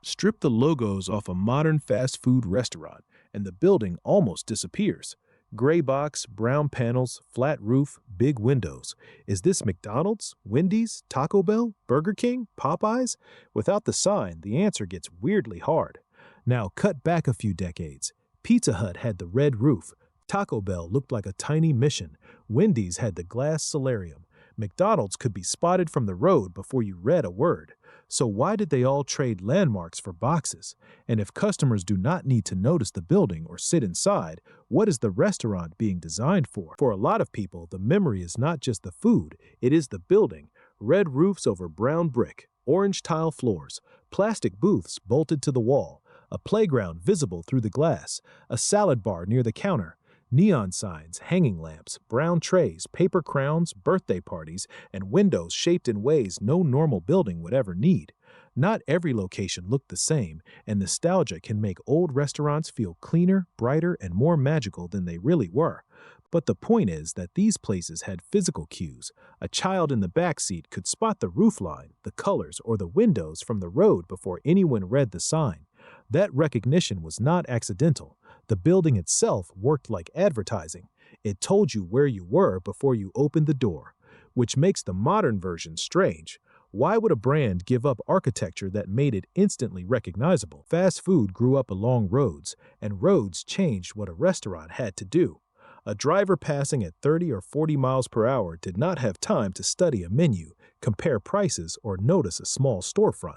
Strip the logos off a modern fast food restaurant, and the building almost disappears. Gray box, brown panels, flat roof, big windows. Is this McDonald's, Wendy's, Taco Bell, Burger King, Popeyes? Without the sign, the answer gets weirdly hard. Now, cut back a few decades. Pizza Hut had the red roof. Taco Bell looked like a tiny mission. Wendy's had the glass solarium. McDonald's could be spotted from the road before you read a word. So why did they all trade landmarks for boxes? And if customers do not need to notice the building or sit inside, what is the restaurant being designed for? For a lot of people, the memory is not just the food, it is the building. Red roofs over brown brick, orange tile floors, plastic booths bolted to the wall, a playground visible through the glass, a salad bar near the counter, neon signs, hanging lamps, brown trays, paper crowns, birthday parties, and windows shaped in ways no normal building would ever need. Not every location looked the same, and nostalgia can make old restaurants feel cleaner, brighter, and more magical than they really were. But the point is that these places had physical cues. A child in the back seat could spot the roofline, the colors, or the windows from the road before anyone read the sign. That recognition was not accidental. The building itself worked like advertising. It told you where you were before you opened the door, which makes the modern version strange. Why would a brand give up architecture that made it instantly recognizable? Fast food grew up along roads, and roads changed what a restaurant had to do. A driver passing at 30 or 40 miles per hour did not have time to study a menu, compare prices, or notice a small storefront.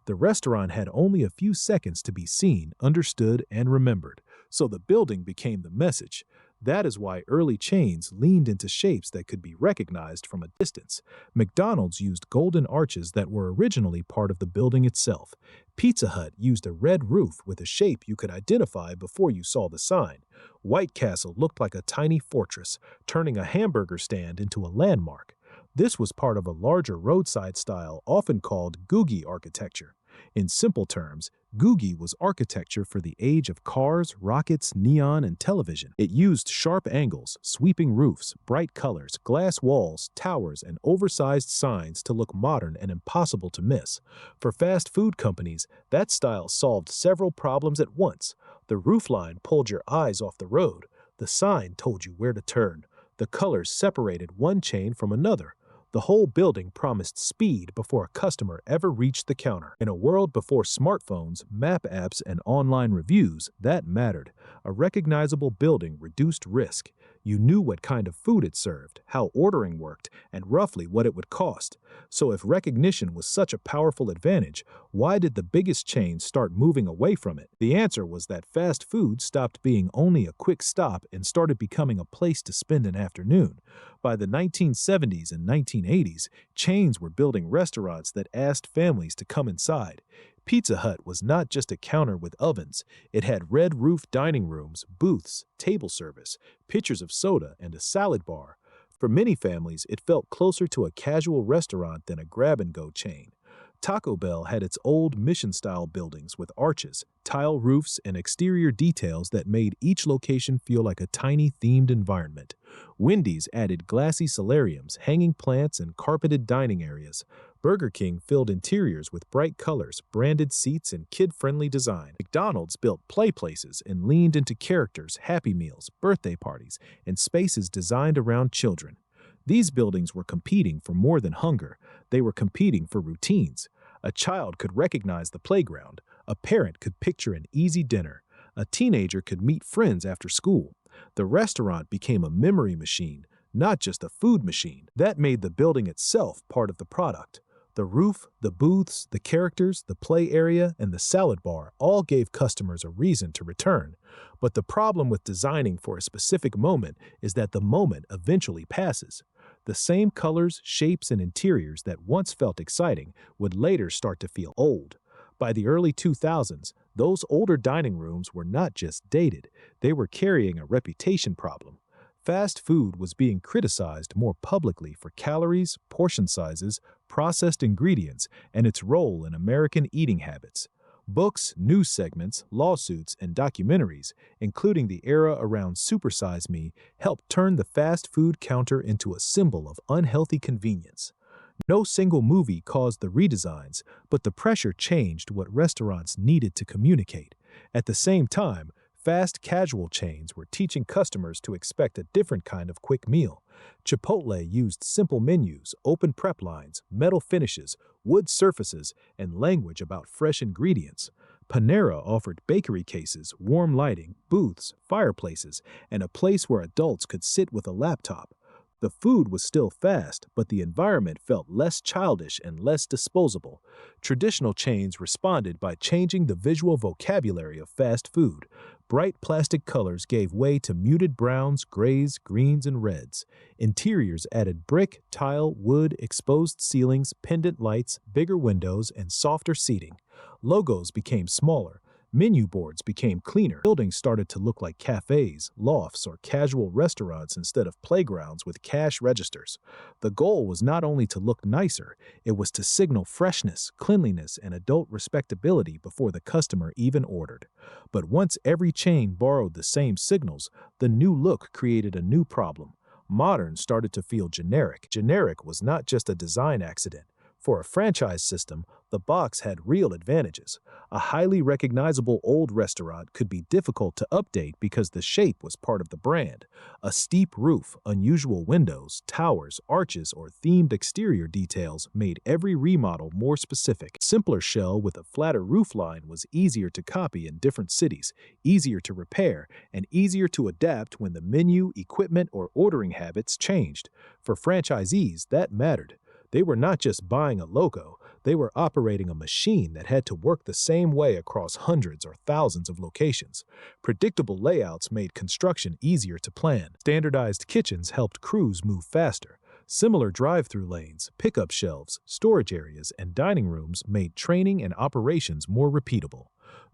The restaurant had only a few seconds to be seen, understood, and remembered, so the building became the message. That is why early chains leaned into shapes that could be recognized from a distance. McDonald's used golden arches that were originally part of the building itself. Pizza Hut used a red roof with a shape you could identify before you saw the sign. White Castle looked like a tiny fortress, turning a hamburger stand into a landmark. This was part of a larger roadside style often called Googie architecture. In simple terms, Googie was architecture for the age of cars, rockets, neon, and television. It used sharp angles, sweeping roofs, bright colors, glass walls, towers, and oversized signs to look modern and impossible to miss. For fast food companies, that style solved several problems at once. The roofline pulled your eyes off the road. The sign told you where to turn. The colors separated one chain from another. The whole building promised speed before a customer ever reached the counter. In a world before smartphones, map apps, and online reviews, that mattered. A recognizable building reduced risk. You knew what kind of food it served, how ordering worked, and roughly what it would cost. So if recognition was such a powerful advantage, why did the biggest chains start moving away from it? The answer was that fast food stopped being only a quick stop and started becoming a place to spend an afternoon. By the 1970s and 1980s, chains were building restaurants that asked families to come inside. Pizza Hut was not just a counter with ovens. It had red-roof dining rooms, booths, table service, pitchers of soda, and a salad bar. For many families, it felt closer to a casual restaurant than a grab-and-go chain. Taco Bell had its old mission-style buildings with arches, tile roofs, and exterior details that made each location feel like a tiny themed environment. Wendy's added glassy solariums, hanging plants, and carpeted dining areas. Burger King filled interiors with bright colors, branded seats, and kid-friendly design. McDonald's built play places and leaned into characters, Happy Meals, birthday parties, and spaces designed around children. These buildings were competing for more than hunger. They were competing for routines. A child could recognize the playground. A parent could picture an easy dinner. A teenager could meet friends after school. The restaurant became a memory machine, not just a food machine. That made the building itself part of the product. The roof, the booths, the characters, the play area, and the salad bar all gave customers a reason to return. But the problem with designing for a specific moment is that the moment eventually passes. The same colors, shapes, and interiors that once felt exciting would later start to feel old. By the early 2000s, those older dining rooms were not just dated, they were carrying a reputation problem. Fast food was being criticized more publicly for calories, portion sizes, processed ingredients, and its role in American eating habits. Books, news segments, lawsuits, and documentaries, including the era around Super Size Me, helped turn the fast food counter into a symbol of unhealthy convenience. No single movie caused the redesigns, but the pressure changed what restaurants needed to communicate. At the same time, fast casual chains were teaching customers to expect a different kind of quick meal. Chipotle used simple menus, open prep lines, metal finishes, wood surfaces, and language about fresh ingredients. Panera offered bakery cases, warm lighting, booths, fireplaces, and a place where adults could sit with a laptop. The food was still fast, but the environment felt less childish and less disposable. Traditional chains responded by changing the visual vocabulary of fast food. Bright plastic colors gave way to muted browns, grays, greens, and reds. Interiors added brick, tile, wood, exposed ceilings, pendant lights, bigger windows, and softer seating. Logos became smaller. Menu boards became cleaner. Buildings started to look like cafes, lofts, or casual restaurants instead of playgrounds with cash registers. The goal was not only to look nicer, it was to signal freshness, cleanliness, and adult respectability before the customer even ordered. But once every chain borrowed the same signals, the new look created a new problem. Modern started to feel generic. Generic was not just a design accident. For a franchise system, the box had real advantages. A highly recognizable old restaurant could be difficult to update because the shape was part of the brand. A steep roof, unusual windows, towers, arches, or themed exterior details made every remodel more specific. A simpler shell with a flatter roofline was easier to copy in different cities, easier to repair, and easier to adapt when the menu, equipment, or ordering habits changed. For franchisees, that mattered. They were not just buying a logo, they were operating a machine that had to work the same way across hundreds or thousands of locations. Predictable layouts made construction easier to plan. Standardized kitchens helped crews move faster. Similar drive-through lanes, pickup shelves, storage areas, and dining rooms made training and operations more repeatable.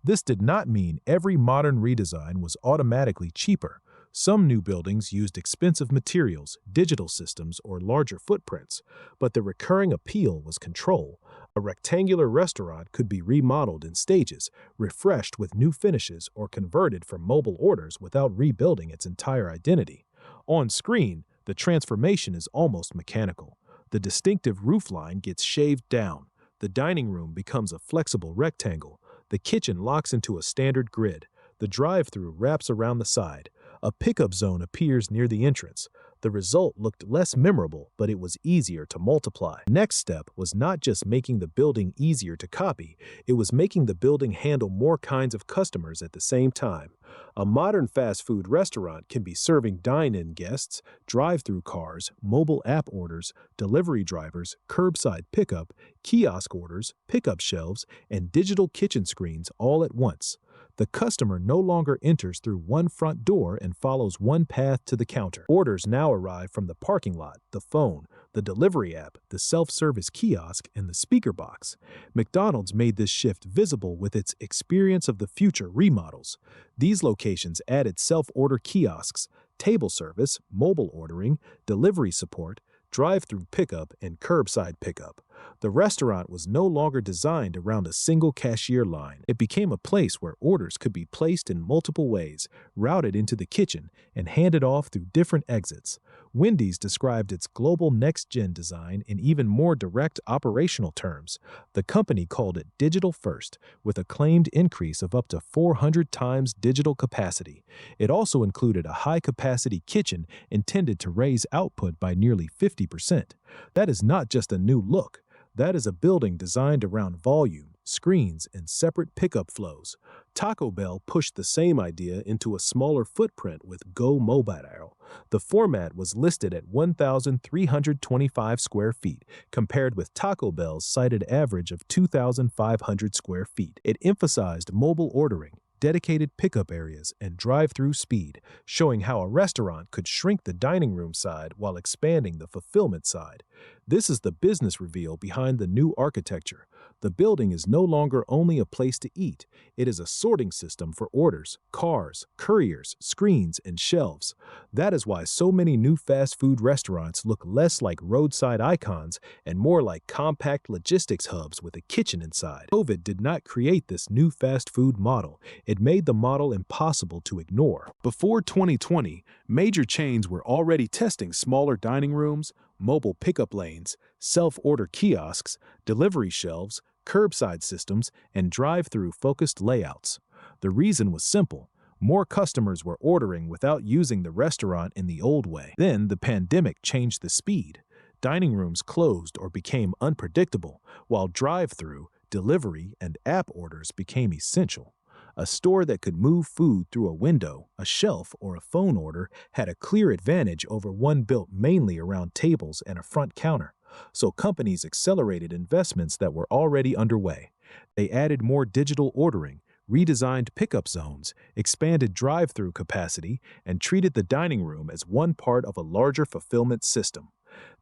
This did not mean every modern redesign was automatically cheaper. Some new buildings used expensive materials, digital systems, or larger footprints, but the recurring appeal was control. A rectangular restaurant could be remodeled in stages, refreshed with new finishes, or converted for mobile orders without rebuilding its entire identity. On screen, the transformation is almost mechanical. The distinctive roofline gets shaved down. The dining room becomes a flexible rectangle. The kitchen locks into a standard grid. The drive-through wraps around the side. A pickup zone appears near the entrance. The result looked less memorable, but it was easier to multiply. The next step was not just making the building easier to copy, it was making the building handle more kinds of customers at the same time. A modern fast food restaurant can be serving dine-in guests, drive-through cars, mobile app orders, delivery drivers, curbside pickup, kiosk orders, pickup shelves, and digital kitchen screens all at once. The customer no longer enters through one front door and follows one path to the counter. Orders now arrive from the parking lot, the phone, the delivery app, the self-service kiosk, and the speaker box. McDonald's made this shift visible with its Experience of the Future remodels. These locations added self-order kiosks, table service, mobile ordering, delivery support, drive-through pickup, and curbside pickup. The restaurant was no longer designed around a single cashier line. It became a place where orders could be placed in multiple ways, routed into the kitchen, and handed off through different exits. Wendy's described its global next-gen design in even more direct operational terms. The company called it digital first, with a claimed increase of up to 400 times digital capacity. It also included a high-capacity kitchen intended to raise output by nearly 50%. That is not just a new look. That is a building designed around volume, screens, and separate pickup flows. Taco Bell pushed the same idea into a smaller footprint with Go Mobile. The format was listed at 1,325 square feet, compared with Taco Bell's cited average of 2,500 square feet. It emphasized mobile ordering, dedicated pickup areas, and drive-through speed, showing how a restaurant could shrink the dining room side while expanding the fulfillment side. This is the business reveal behind the new architecture. The building is no longer only a place to eat. It is a sorting system for orders, cars, couriers, screens, and shelves. That is why so many new fast food restaurants look less like roadside icons and more like compact logistics hubs with a kitchen inside. COVID did not create this new fast food model. It made the model impossible to ignore. Before 2020, major chains were already testing smaller dining rooms, mobile pickup lanes, self-order kiosks, delivery shelves, curbside systems, and drive-through focused layouts. The reason was simple. More customers were ordering without using the restaurant in the old way. Then the pandemic changed the speed. Dining rooms closed or became unpredictable, while drive-through, delivery, and app orders became essential. A store that could move food through a window, a shelf, or a phone order had a clear advantage over one built mainly around tables and a front counter. So companies accelerated investments that were already underway. They added more digital ordering, redesigned pickup zones, expanded drive-through capacity, and treated the dining room as one part of a larger fulfillment system.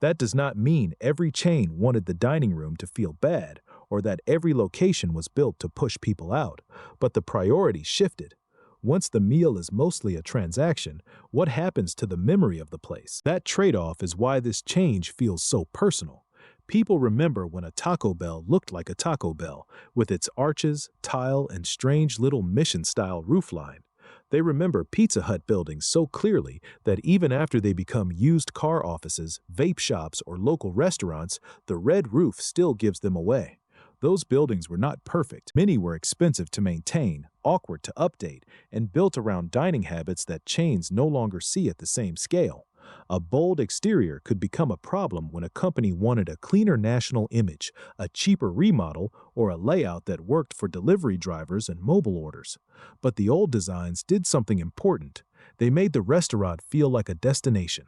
That does not mean every chain wanted the dining room to feel bad or that every location was built to push people out, but the priority shifted. Once the meal is mostly a transaction, what happens to the memory of the place? That trade-off is why this change feels so personal. People remember when a Taco Bell looked like a Taco Bell, with its arches, tile, and strange little mission-style roofline. They remember Pizza Hut buildings so clearly that even after they become used car offices, vape shops, or local restaurants, the red roof still gives them away. Those buildings were not perfect. Many were expensive to maintain, awkward to update, and built around dining habits that chains no longer see at the same scale. A bold exterior could become a problem when a company wanted a cleaner national image, a cheaper remodel, or a layout that worked for delivery drivers and mobile orders. But the old designs did something important. They made the restaurant feel like a destination.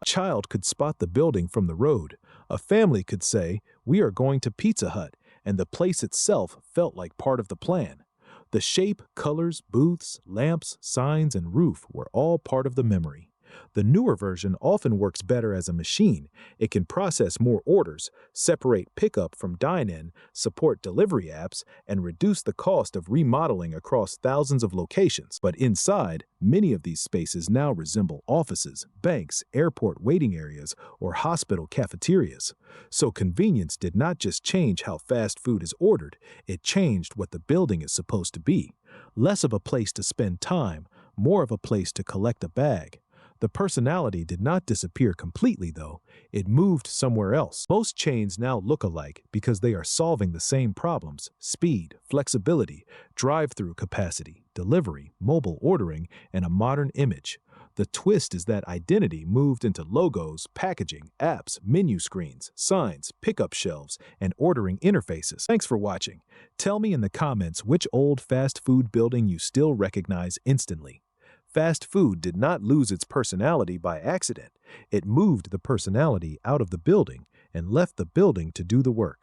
A child could spot the building from the road. A family could say, "We are going to Pizza Hut," and the place itself felt like part of the plan. The shape, colors, booths, lamps, signs, and roof were all part of the memory. The newer version often works better as a machine. It can process more orders, separate pickup from dine-in, support delivery apps, and reduce the cost of remodeling across thousands of locations. But inside, many of these spaces now resemble offices, banks, airport waiting areas, or hospital cafeterias. So convenience did not just change how fast food is ordered, it changed what the building is supposed to be. Less of a place to spend time, more of a place to collect a bag. The personality did not disappear completely, though. It moved somewhere else. Most chains now look alike because they are solving the same problems: speed, flexibility, drive-through capacity, delivery, mobile ordering, and a modern image. The twist is that identity moved into logos, packaging, apps, menu screens, signs, pickup shelves, and ordering interfaces. Thanks for watching. Tell me in the comments which old fast food building you still recognize instantly. Fast food did not lose its personality by accident. It moved the personality out of the building and left the building to do the work.